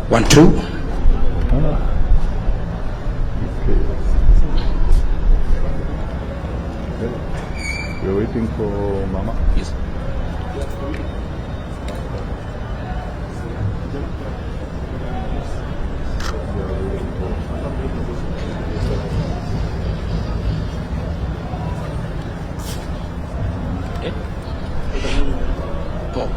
1, 2. We're waiting for Mama. Yes. Okay. 4.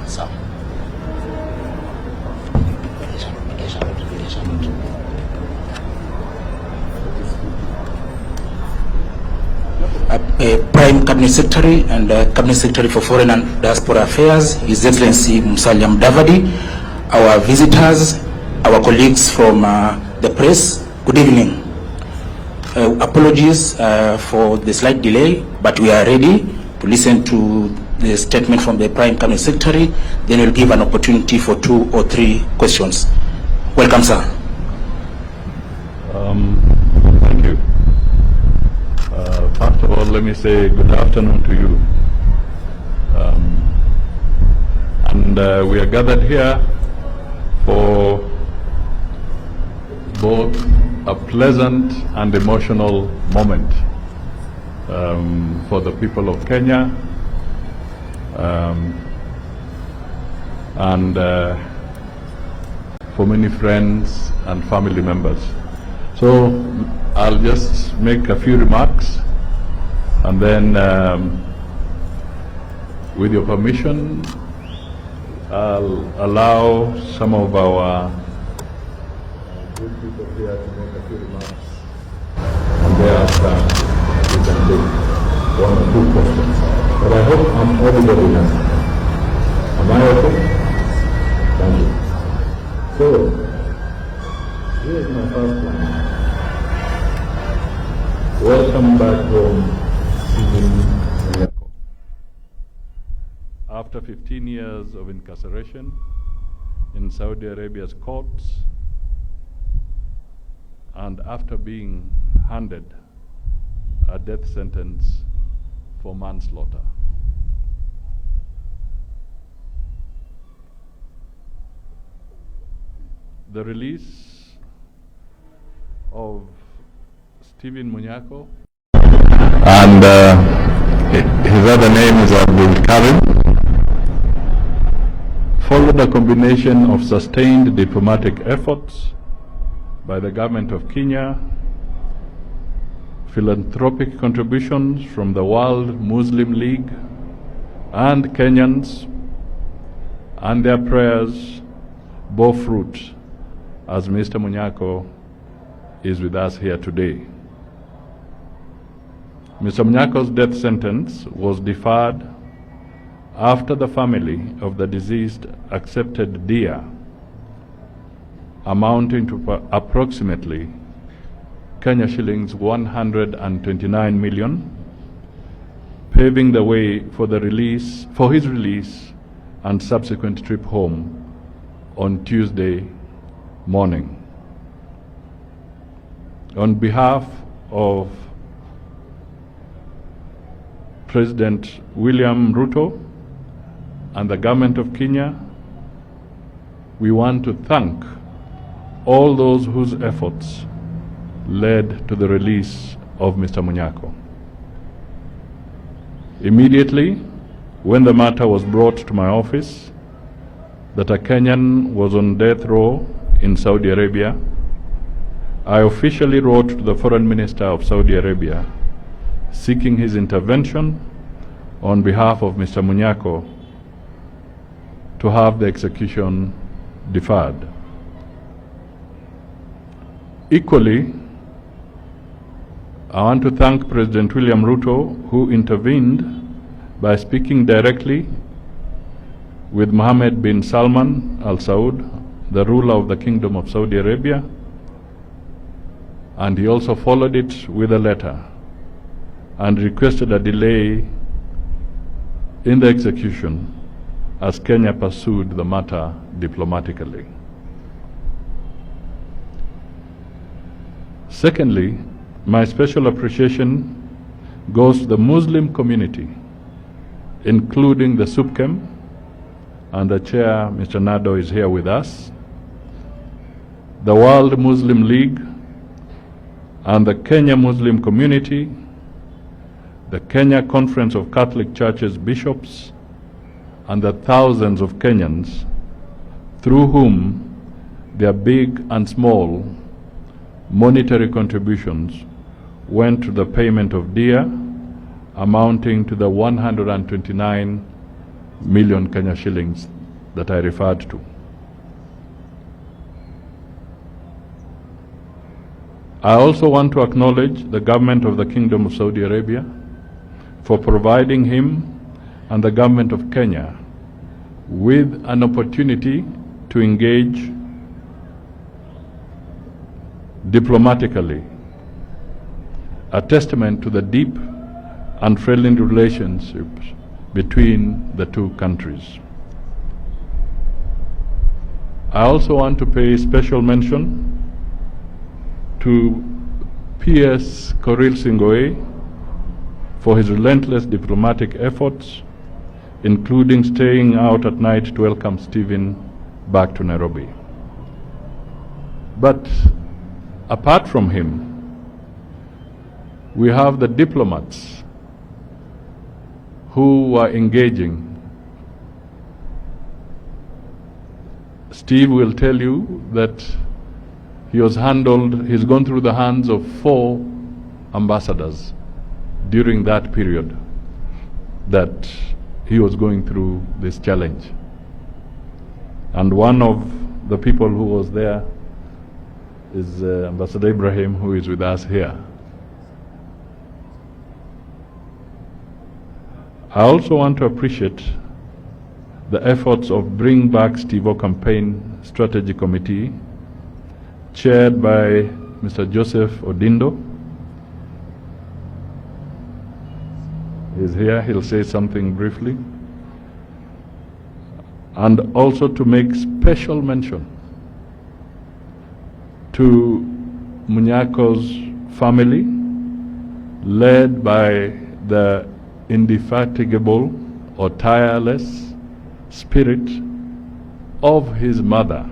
So. Prime Cabinet Secretary and Cabinet Secretary for Foreign and Diaspora Affairs, His Excellency Musalia Mudavadi, our visitors, our colleagues from the press, good evening. Apologies for the slight delay, but we are ready to listen to the statement from the Prime Cabinet Secretary. Then we'll give an opportunity for 2 or 3 questions. Welcome, sir. Thank you. First of all, let me say good afternoon to you. We are gathered here for both a pleasant and emotional moment for the people of Kenya and for many friends and family members. So I'll just make a few remarks, and then with your permission, I'll allow some of our good people here to make a few remarks, and thereafter we can take 1 or 2 questions. But I hope I'm audible enough. Am I okay? Thank you. So, here's my first line. Welcome back home, Munyakho. After 15 years of incarceration in Saudi Arabia's courts, and after being handed a death sentence for manslaughter. The release of Stephen Munyakho, and his other name is Abdul Karim, followed a combination of sustained diplomatic efforts by the government of Kenya, philanthropic contributions from the World Muslim League and Kenyans, and their prayers bore fruit as Mr. Munyakho is with us here today. Mr. Munyakho's death sentence was deferred after the family of the deceased accepted diya amounting to approximately Kenya shillings 129 million, paving the way for his release and subsequent trip home on Tuesday morning. On behalf of President William Ruto and the government of Kenya, we want to thank all those whose efforts led to the release of Mr. Munyakho. Immediately, when the matter was brought to my office that a Kenyan was on death row in Saudi Arabia, I officially wrote to the Foreign Minister of Saudi Arabia seeking his intervention on behalf of Mr. Munyakho to have the execution deferred. Equally, I want to thank President William Ruto, who intervened by speaking directly with Mohammed bin Salman Al Saud, the ruler of the Kingdom of Saudi Arabia, and he also followed it with a letter and requested a delay in the execution as Kenya pursued the matter diplomatically. Secondly, my special appreciation goes to the Muslim community, including the SUPKEM, and the chair, Mr. Nado, is here with us, the World Muslim League, and the Kenya Muslim community, the Kenya Conference of Catholic Churches Bishops, and the thousands of Kenyans through whom their big and small monetary contributions went to the payment of dia, amounting to the 129 million Kenya shillings that I referred to. I also want to acknowledge the government of the Kingdom of Saudi Arabia for providing him and the government of Kenya with an opportunity to engage diplomatically, a testament to the deep and friendly relationships between the two countries. I also want to pay special mention to P.S. Koril Singoe for his relentless diplomatic efforts, including staying out at night to welcome Stephen back to Nairobi. But apart from him, we have the diplomats who are engaging. Steve will tell you that he's gone through the hands of 4 ambassadors during that period that he was going through this challenge. And one of the people who was there is Ambassador Ibrahim, who is with us here. I also want to appreciate the efforts of Bring Back Steve-O Campaign Strategy Committee, chaired by Mr. Joseph Odindo. He's here, he'll say something briefly. And also to make special mention to Munyakho's family, led by the indefatigable or tireless spirit of his mother,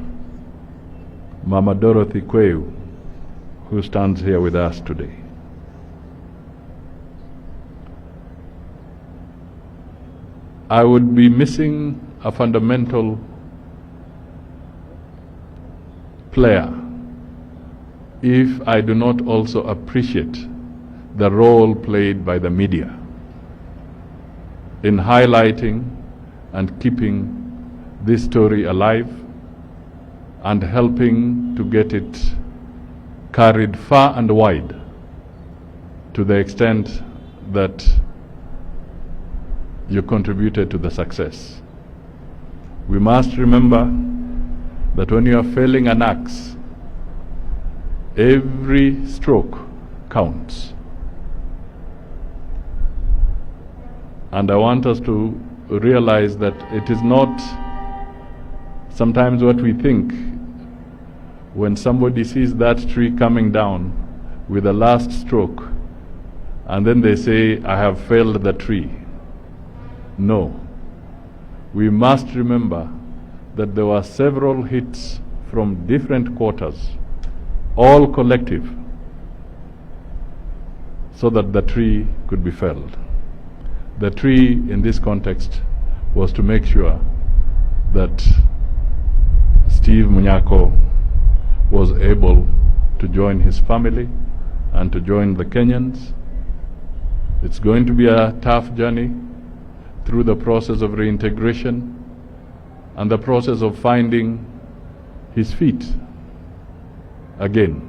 Mama Dorothy Kweu, who stands here with us today. I would be missing a fundamental player if I do not also appreciate the role played by the media in highlighting and keeping this story alive and helping to get it carried far and wide to the extent that you contributed to the success. We must remember that when you are felling an axe, every stroke counts. And I want us to realize that it is not sometimes what we think when somebody sees that tree coming down with the last stroke and then they say, I have felled the tree. No. We must remember that there were several hits from different quarters, all collective, so that the tree could be felled. The tree in this context was to make sure that Steve Munyakho was able to join his family and to join the Kenyans. It's going to be a tough journey through the process of reintegration and the process of finding his feet again.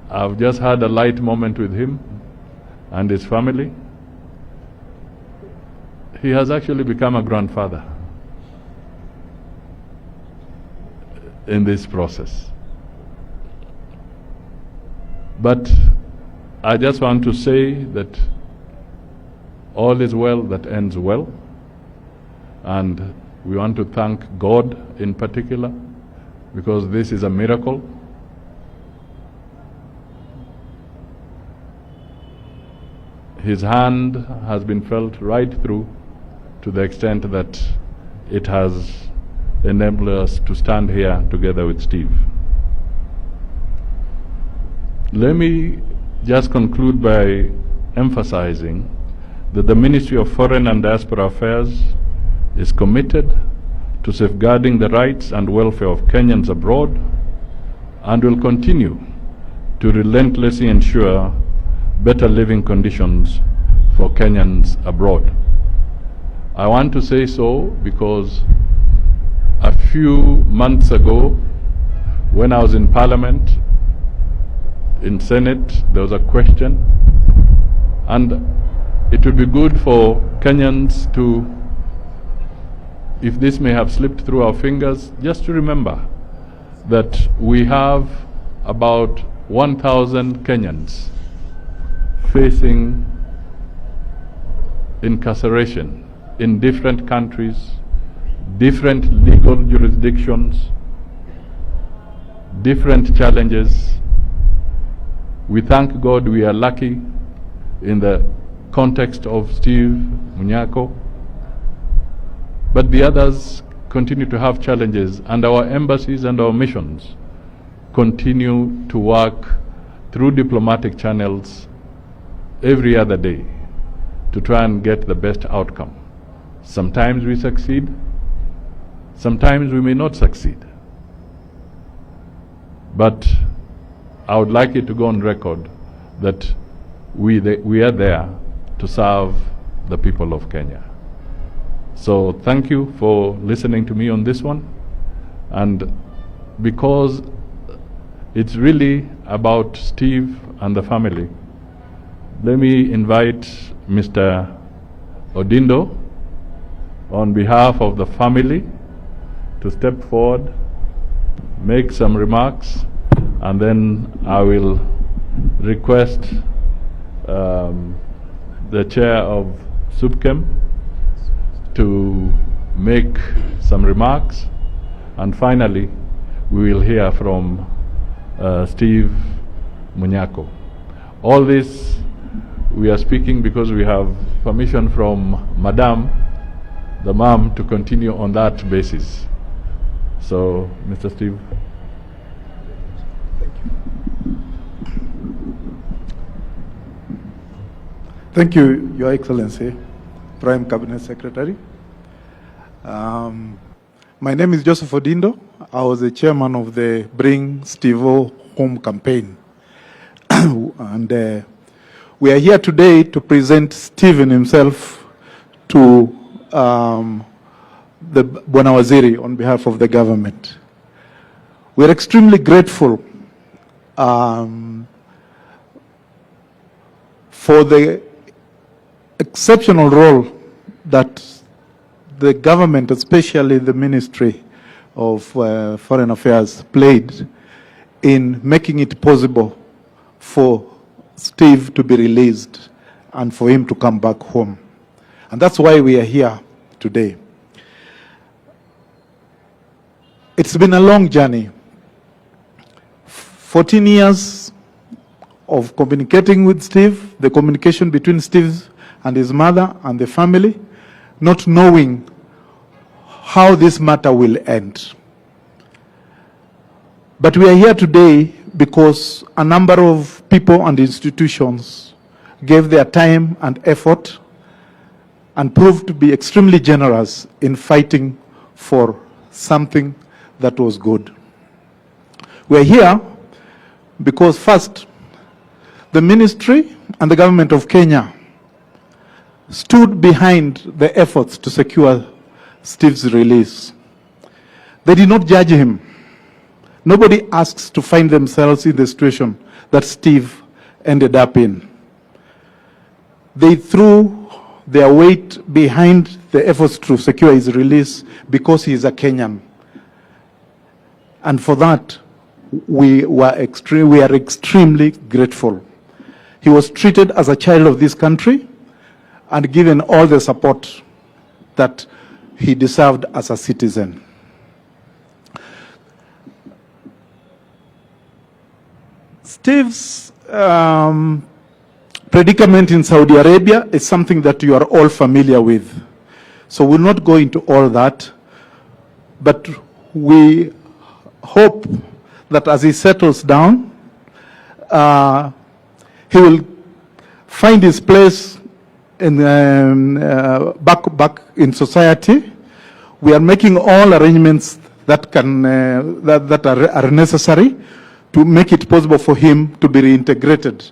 I've just had a light moment with him and his family. He has actually become a grandfather in this process. But I just want to say that all is well that ends well, and we want to thank God in particular, because this is a miracle. his hand has been felt right through, to the extent that it has enabled us to stand here together with Steve. Let me just conclude by emphasizing that the Ministry of Foreign and Diaspora Affairs is committed to safeguarding the rights and welfare of Kenyans abroad, and will continue to relentlessly ensure better living conditions for Kenyans abroad. I want to say so because a few months ago, when I was in Parliament, in Senate, there was a question, and it would be good for Kenyans to, if this may have slipped through our fingers, just to remember that we have about 1,000 Kenyans facing incarceration in different countries, different legal jurisdictions, different challenges. We thank God we are lucky in the context of Steve Munyakho, but the others continue to have challenges, and our embassies and our missions continue to work through diplomatic channels every other day to try and get the best outcome. Sometimes we succeed, sometimes we may not succeed. But I would like it to go on record that we are there to serve the people of Kenya. So thank you for listening to me on this one. And because it's really about Steve and the family, let me invite Mr. Odindo on behalf of the family to step forward, make some remarks, and then I will request the chair of SUPKEM to make some remarks, and finally we will hear from Steve Munyakho. All this we are speaking because we have permission from Madam, the mom, to continue on that basis. So, Mr. Steve. Thank you, Your Excellency, Prime Cabinet Secretary. My name is Joseph Odindo. I was the chairman of the Bring Steve Home campaign. And we are here today to present Stephen himself to the Bwana Waziri on behalf of the government. We are extremely grateful for the exceptional role that the government, especially the Ministry of Foreign Affairs, played in making it possible for Steve to be released and for him to come back home. And that's why we are here today. It's been a long journey. 14 years of communicating with Steve, the communication between Steve and his mother and the family, not knowing how this matter will end. But we are here today because a number of people and institutions gave their time and effort and proved to be extremely generous in fighting for something that was good. We are here because first, the ministry and the government of Kenya stood behind the efforts to secure Steve's release. They did not judge him. Nobody asks to find themselves in the situation that Steve ended up in. They threw their weight behind the efforts to secure his release because he is a Kenyan. And for that, we are extremely grateful. He was treated as a child of this country and given all the support that he deserved as a citizen. Steve's predicament in Saudi Arabia is something that you are all familiar with. So we'll not go into all that, but we hope that as he settles down, he will find his place in, back in society. We are making all arrangements that can that are necessary to make it possible for him to be reintegrated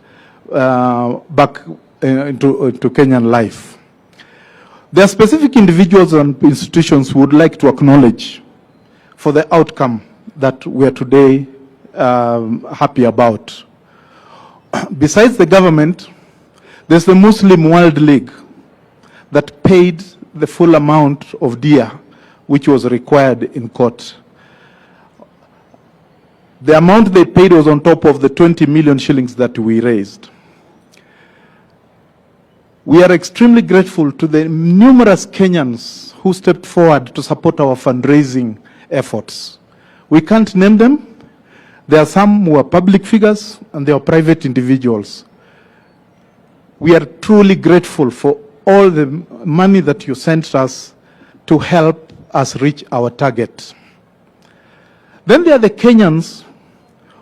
back into Kenyan life. There are specific individuals and institutions who would like to acknowledge for the outcome that we are today happy about. Besides the government, there's the Muslim World League that paid the full amount of diya which was required in court. The amount they paid was on top of the 20 million shillings that we raised. We are extremely grateful to the numerous Kenyans who stepped forward to support our fundraising efforts. We can't name them. There are some who are public figures and there are private individuals. We are truly grateful for all the money that you sent us to help us reach our target. Then there are the Kenyans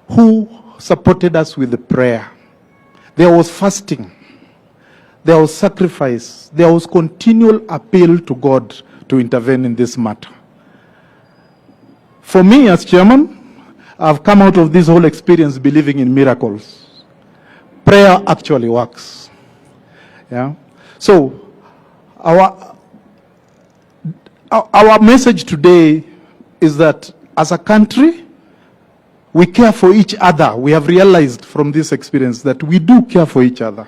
who supported us with the prayer. There was fasting. There was sacrifice. There was continual appeal to God to intervene in this matter. For me as chairman, I've come out of this whole experience believing in miracles. Prayer actually works. Yeah. So our message today is that as a country, we care for each other. We have realized from this experience that we do care for each other.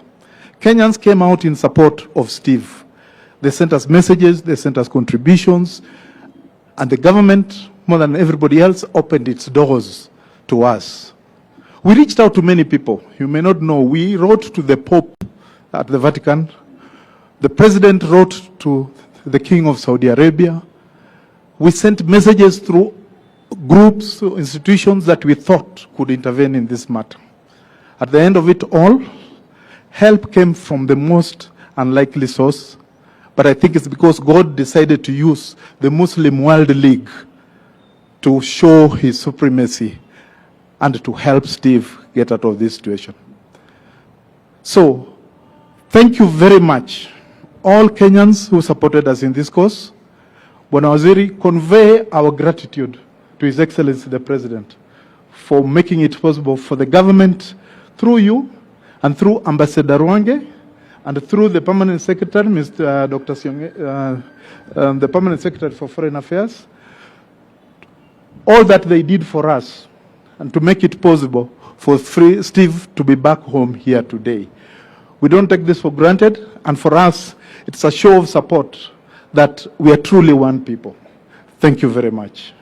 Kenyans came out in support of Steve. They sent us messages, they sent us contributions, and the government, more than everybody else, opened its doors to us. We reached out to many people. You may not know, we wrote to the Pope at the Vatican. The President wrote to the King of Saudi Arabia. We sent messages through groups, institutions that we thought could intervene in this matter. At the end of it all, help came from the most unlikely source, but I think it's because God decided to use the Muslim World League to show his supremacy and to help Steve get out of this situation. So, thank you very much, all Kenyans who supported us in this cause. Bwana Waziri, convey our gratitude to His Excellency the President for making it possible for the government, through you, and through Ambassador Rwange, and through the Permanent Secretary, Mr. Dr. Sionge, the Permanent Secretary for Foreign Affairs, all that they did for us, and to make it possible for Steve to be back home here today. We don't take this for granted, and for us, it's a show of support that we are truly one people. Thank you very much.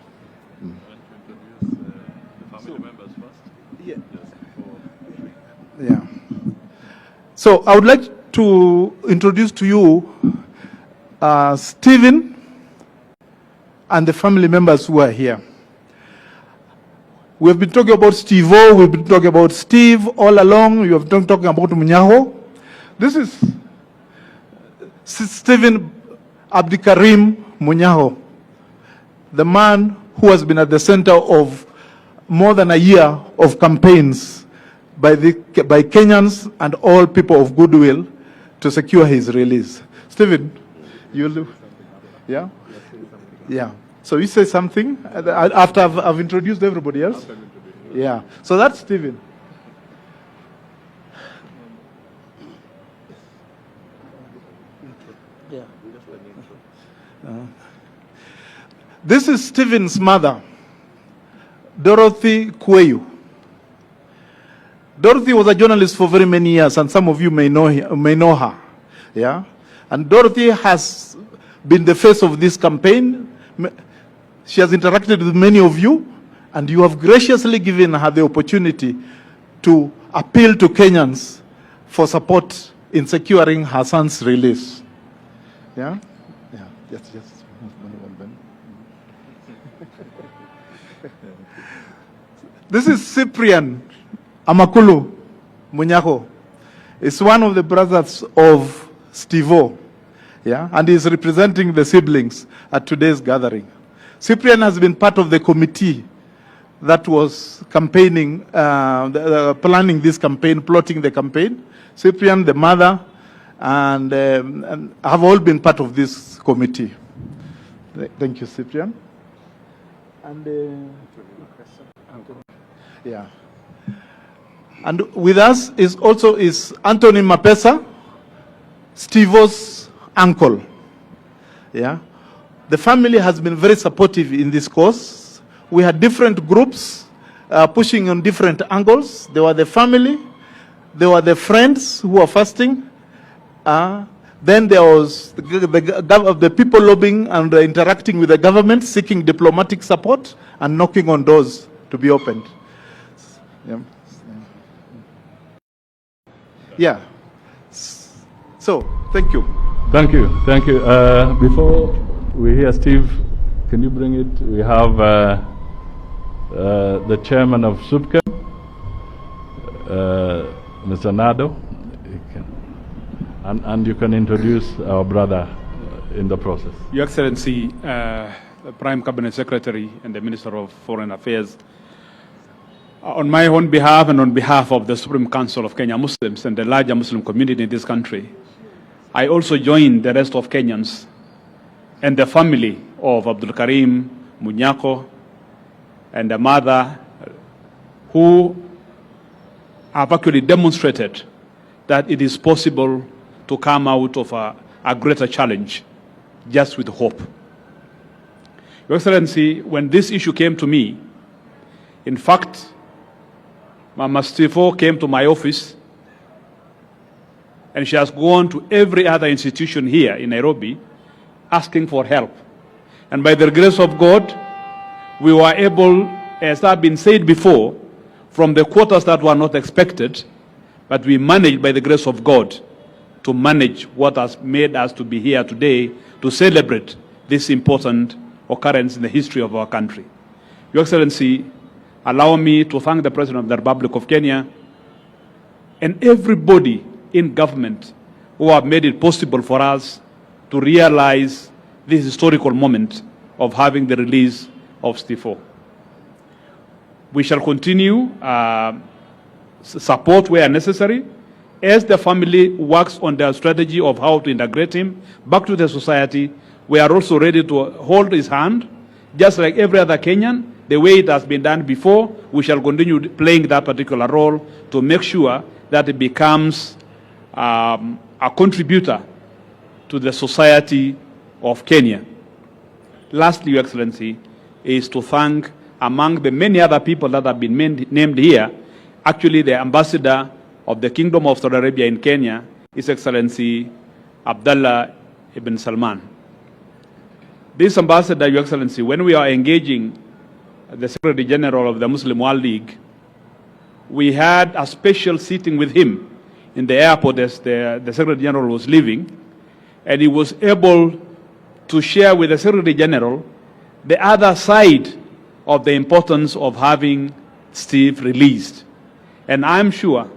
Yeah. So I would like to introduce to you Stephen and the family members who are here. We have been talking about Steve-O, we've been talking about Steve all along. You have been talking about Munyakho. This is Stephen Abdikarim Munyakho, the man who has been at the center of more than a year of campaigns by Kenyans and all people of goodwill to secure his release. Stephen, you'll do? Yeah? Yeah. So you say something after I've introduced everybody else? Yeah. So that's Stephen. Yeah. This is Stephen's mother, Dorothy Kweyu. Dorothy was a journalist for very many years, and some of you may know her. Yeah? And Dorothy has been the face of this campaign. She has interacted with many of you, and you have graciously given her the opportunity to appeal to Kenyans for support in securing her son's release. Yeah? Yeah. Yes, yes. This is Cyprian Amakulu Munyakho. is one of the brothers of Steve-O, yeah, and is representing the siblings at today's gathering. Cyprian has been part of the committee that was campaigning, planning this campaign, plotting the campaign. Cyprian, the mother, and have all been part of this committee. Thank you, Cyprian. And yeah. And with us is also Anthony Mapesa, Steve-O's uncle. Yeah. The family has been very supportive in this cause. We had different groups pushing on different angles. There were the family, there were the friends who were fasting. Then there was the people lobbying and interacting with the government, seeking diplomatic support and knocking on doors to be opened. Yeah. Yeah. So, thank you. Thank you. Thank you. Before we hear Steve, can you bring it? We have the chairman of SUPKEM, Mr. Nado. And you can introduce our brother in the process. Your Excellency, the Prime Cabinet Secretary and the Minister of Foreign Affairs, on my own behalf and on behalf of the Supreme Council of Kenya Muslims and the larger Muslim community in this country, I also join the rest of Kenyans and the family of Abdul Karim Munyakho and the mother who have actually demonstrated that it is possible to come out of a greater challenge just with hope. Your Excellency, when this issue came to me, in fact, Mama Steve-O came to my office and she has gone to every other institution here in Nairobi asking for help. And by the grace of God, we were able, as has been said before, from the quarters that were not expected, but we managed by the grace of God to manage what has made us to be here today to celebrate this important occurrence in the history of our country. Your Excellency, allow me to thank the President of the Republic of Kenya and everybody in government who have made it possible for us to realize this historical moment of having the release of Steve-O. We shall continue support where necessary as the family works on their strategy of how to integrate him back to the society. We are also ready to hold his hand, just like every other Kenyan, the way it has been done before. We shall continue playing that particular role to make sure that it becomes a contributor to the society of Kenya. Lastly, Your Excellency, is to thank, among the many other people that have been named here, actually the ambassador of the Kingdom of Saudi Arabia in Kenya, His Excellency Abdullah ibn Salman. This ambassador, Your Excellency, when we are engaging the Secretary General of the Muslim World League, we had a special sitting with him in the airport as the Secretary General was leaving, and he was able to share with the Secretary General the other side of the importance of having Steve released. And I'm sure,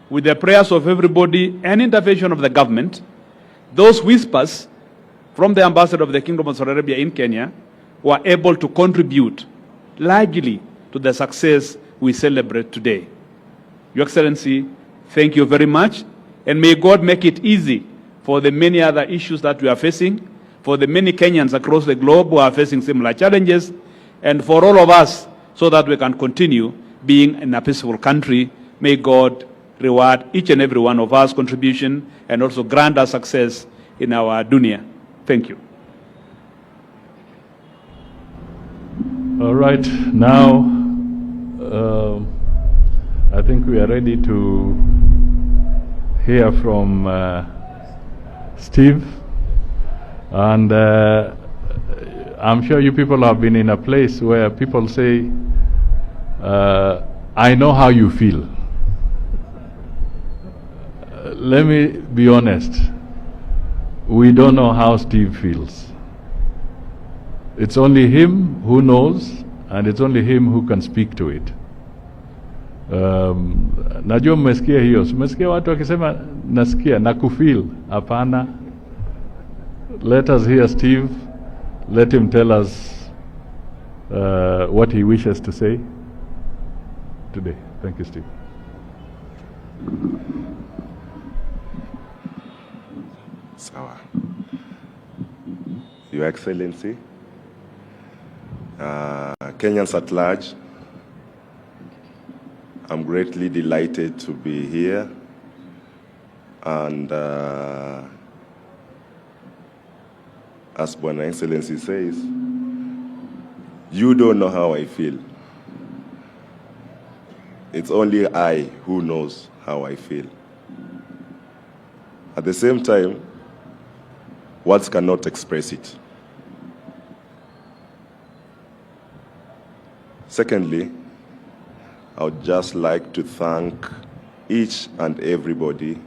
with the prayers of everybody and intervention of the government, those whispers from the ambassador of the Kingdom of Saudi Arabia in Kenya were able to contribute largely to the success we celebrate today. Your Excellency, thank you very much, and may God make it easy for the many other issues that we are facing, for the many Kenyans across the globe who are facing similar challenges, and for all of us, so that we can continue being in a peaceful country. May God reward each and every one of us contribution and also grant us success in our dunya. Thank you. All right, now I think we are ready to hear from Steve, and I'm sure you people have been in a place where people say, I know how you feel. Let me be honest, we don't know how Steve feels. It's only him who knows, and it's only him who can speak to it. Najua mmesikia hiyo. Mmesikia watu wakisema nasikia na kufeel. Hapana. Let us hear Steve. Let him tell us what he wishes to say today. Thank you, Steve. Sawa. Your Excellency, Kenyans at large, I'm greatly delighted to be here, and as Bwana Excellency says, you don't know how I feel. It's only I who knows how I feel. At the same time, words cannot express it. Secondly, I would just like to thank each and everybody,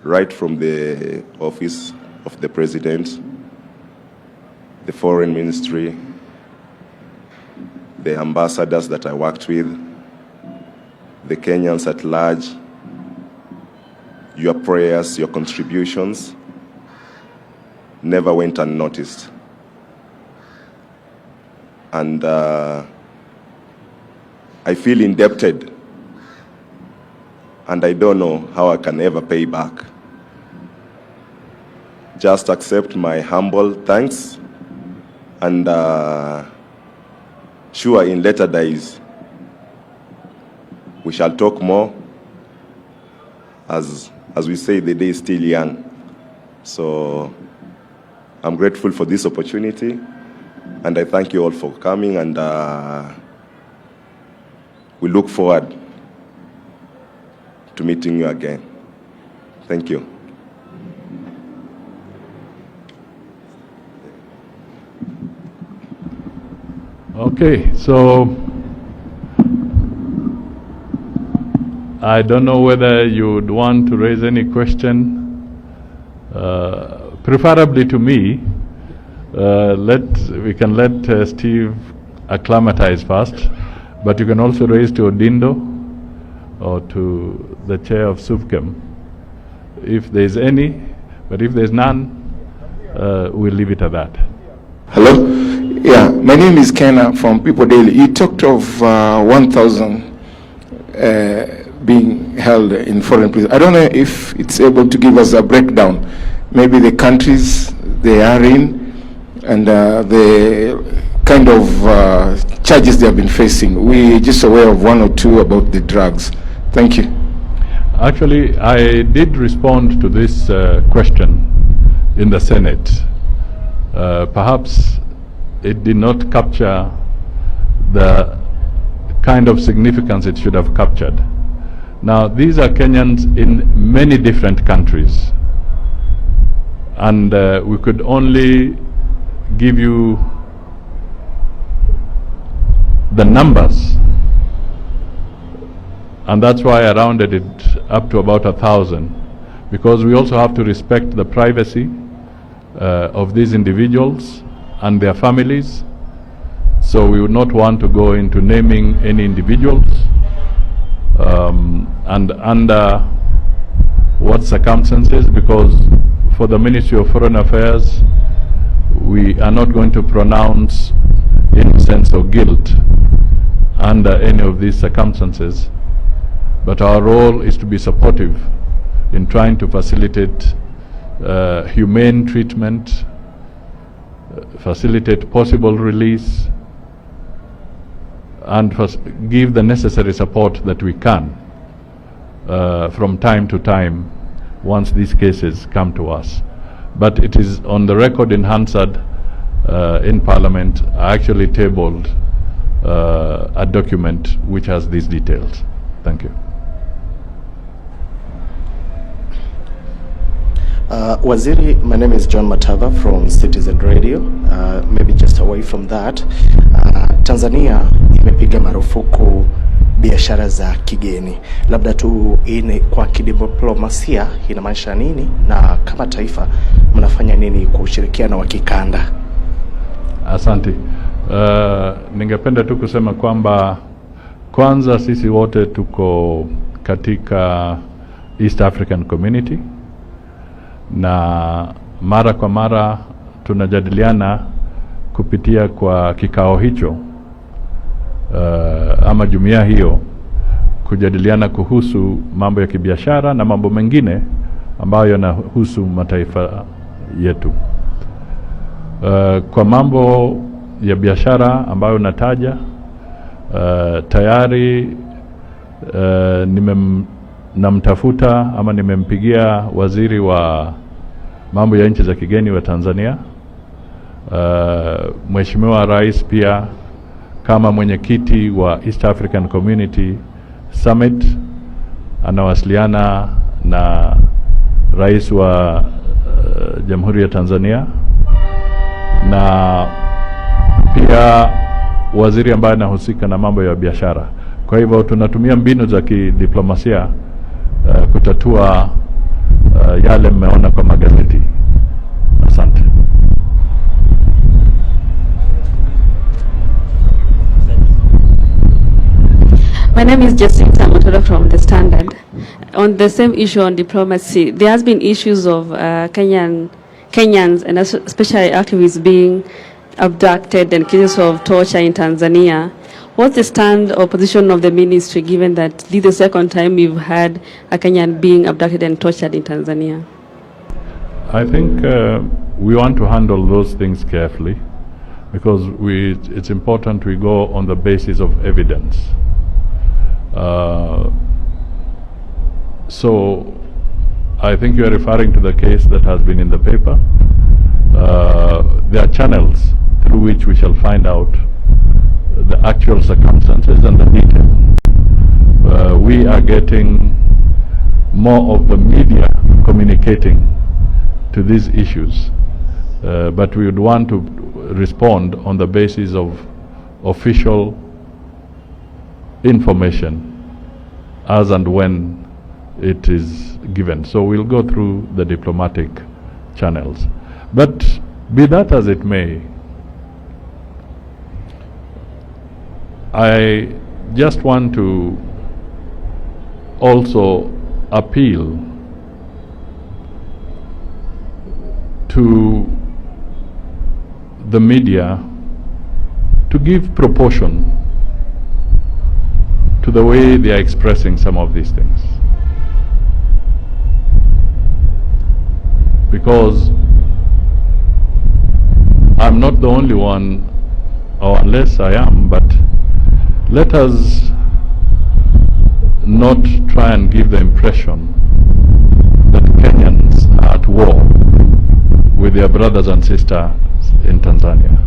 right from the office of the President, the Foreign Ministry, the ambassadors that I worked with, the Kenyans at large. Your prayers, your contributions never went unnoticed. And I feel indebted, and I don't know how I can ever pay back. Just accept my humble thanks, and sure, in later days, we shall talk more. As we say, the day is still young. So I'm grateful for this opportunity, and I thank you all for coming, and we look forward to meeting you again. Thank you. Okay, so I don't know whether you would want to raise any question, preferably to me. We can let Steve acclimatize first, but you can also raise to Odindo or to the chair of SUPKEM if there's any, but if there's none, we'll leave it at that. Hello? Yeah, my name is Kenna from People Daily. You talked of 1,000 being held in foreign prison. I don't know if it's able to give us a breakdown, maybe the countries they are in and the kind of charges they have been facing. We're just aware of one or two about the drugs. Thank you. Actually, I did respond to this question in the Senate. Perhaps it did not capture the kind of significance it should have captured. Now, these are Kenyans in many different countries, and we could only give you the numbers, and that's why I rounded it up to about 1,000, because we also have to respect the privacy of these individuals and their families. So we would not want to go into naming any individuals and under what circumstances, because for the Ministry of Foreign Affairs, we are not going to pronounce innocence or guilt under any of these circumstances. But our role is to be supportive in trying to facilitate humane treatment, facilitate possible release, and give the necessary support that we can from time to time once these cases come to us. But it is on the record in Hansard in Parliament. I actually tabled a document which has these details. Thank you. Waziri, my name is John Matava from Citizen Radio. Maybe just away from that, Tanzania imepiga marufuku biashara za kigeni. Labda tu kwa kidiplomasia inamaanisha nini, na kama taifa mnafanya nini kwa ushirikiano wa kikanda? Asante. Ningependa tu kusema kwamba Kwanza sisi wote tuko katika East African Community, na mara kwa mara tunajadiliana kupitia kwa kikao hicho ama jumuiya hiyo, kujadiliana kuhusu mambo ya kibiashara na mambo mengine ambayo yanahusu mataifa yetu. Kwa mambo ya biashara ambayo nataja, tayari namtafuta ama nimempigia waziri wa mambo ya nchi za kigeni wa Tanzania. Mheshimiwa Rais pia kama mwenyekiti wa East African Community Summit anawasiliana na Rais wa Jamhuri ya Tanzania, na pia waziri ambaye anahusika na mambo ya biashara. Kwa hivyo tunatumia mbinu za kidiplomasia kutatua yale mmeona kwa magazeti. Asante. My name is Jacinta Motola from The Standard. On the same issue on diplomacy, there has been issues of Kenyans and especially activists being abducted and cases of torture in Tanzania. What's the stand or position of the ministry, given that this is the second time we've had a Kenyan being abducted and tortured in Tanzania? I think we want to handle those things carefully, because it's important we go on the basis of evidence. So I think you are referring to the case that has been in the paper. There are channels through which we shall find out the actual circumstances and the detail. We are getting more of the media communicating to these issues, but we would want to respond on the basis of official information as and when it is given. So we'll go through the diplomatic channels. But be that as it may, I just want to also appeal to the media to give proportion to the way they are expressing some of these things. Because I'm not the only one, or unless I am, but let us not try and give the impression that Kenyans are at war with their brothers and sisters in Tanzania.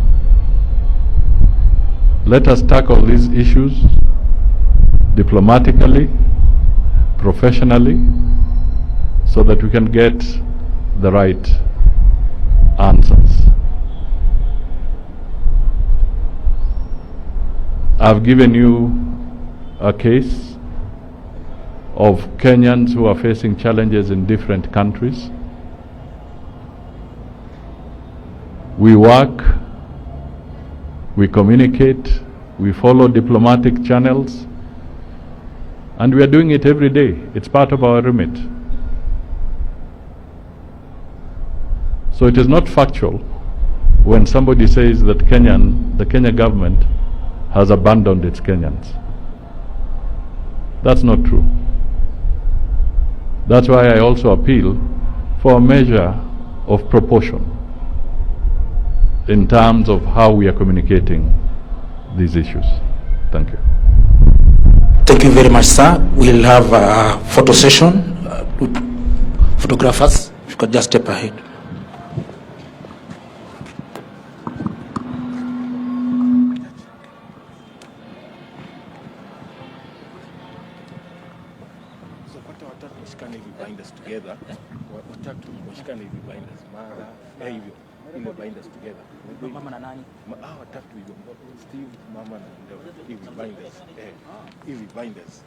Let us tackle these issues diplomatically, professionally, so that we can get the right answers. I've given you a case of Kenyans who are facing challenges in different countries. We work, we communicate, we follow diplomatic channels, and we are doing it every day. It's part of our remit. So it is not factual when somebody says that the Kenya government has abandoned its Kenyans. That's not true. That's why I also appeal for a measure of proportion in terms of how we are communicating these issues. Thank you. Thank you very much, sir. We'll have a photo session. Photographers, if you could just step ahead. Mama na nani? Watatu hivyo. Steve, mama na hivi binders. Hivi binders.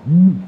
Mm.